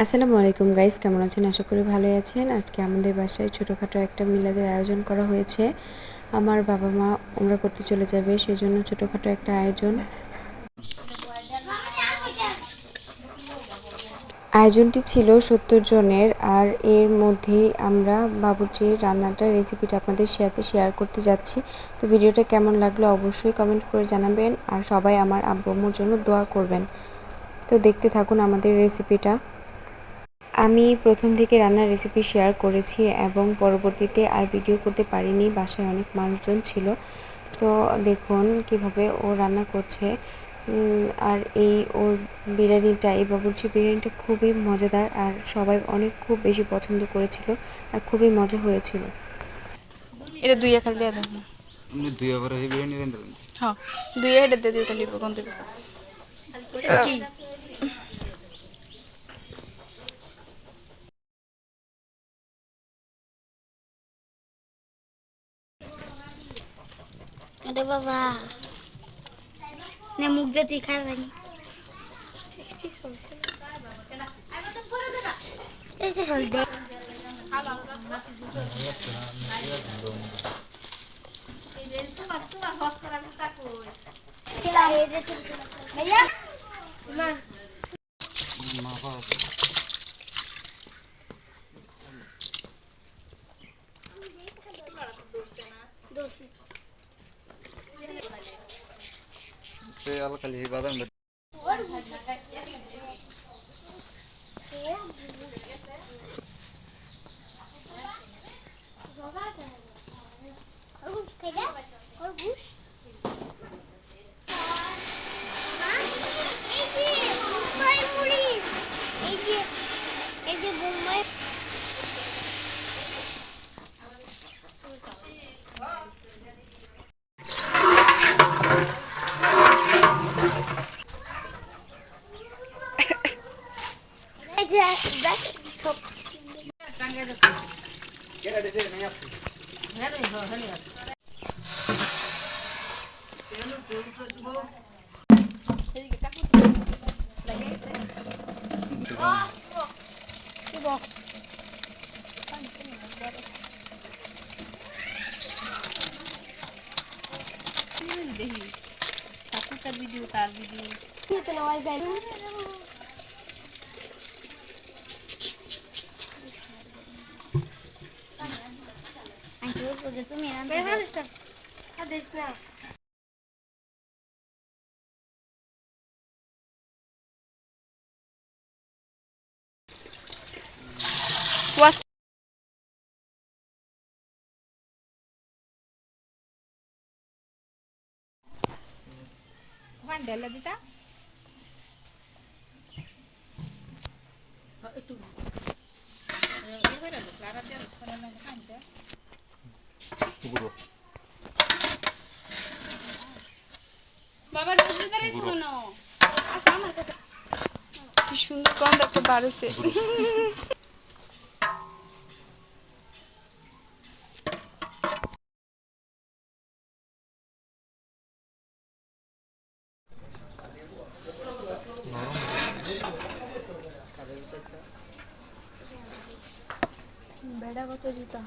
আসসালামু আলাইকুম গাইস, কেমন আছেন? আশা করি ভালোই আছেন। আজকে আমাদের বাসায় ছোটোখাটো একটা মিলাদের আয়োজন করা হয়েছে। আমার বাবা মা উমরা করতে চলে যাবে, সেজন্য ছোটোখাটো একটা আয়োজন। আয়োজনটি ছিল 70 জনের, আর এর মধ্যেই আমরা বাবুর্চির রান্নাটার রেসিপিটা আপনাদের সাথে শেয়ার করতে যাচ্ছি। তো ভিডিওটা কেমন লাগলো অবশ্যই কমেন্ট করে জানাবেন, আর সবাই আমার আব্বু আম্মুর জন্য দোয়া করবেন। তো দেখতে থাকুন আমাদের রেসিপিটা। আমি প্রথম থেকে রান্নার রেসিপি শেয়ার করেছি এবং পরবর্তীতে আর ভিডিও করতে পারিনি, বাসায় অনেক মানুষজন ছিল। তো দেখুন কিভাবে ও রান্না করছে। আর ওর বিরিয়ানিটা, এই বাবুর্চি বিরিয়ানিটা খুবই মজাদার, আর সবাই খুব বেশি পছন্দ করেছিল, আর খুবই মজা হয়েছিল। এটা দুইয়া খালি দিয়ে দাও। দুই করে বিরিয়ানি রেঁধে হ্যাঁ, দুইয়া হেঁটে দিয়ে দিতে লিখবো কোন দিবে। अरे बाबा ने मुख जे खा रही टेस्टी चल दे भैया दोस्त সে আলকালি বাদাম खरगोश खाएगा खरगोश मुंबई ভিডিও তার ভিডিও তুমি ওয়াশ ওয়ান ডেলা দিতা একটু বাবা রোজগারে শুনো আচ্ছা আমার কথা কি সুন্দর গন্ধ একটা বাড়ছে। বেড়া কত জুতা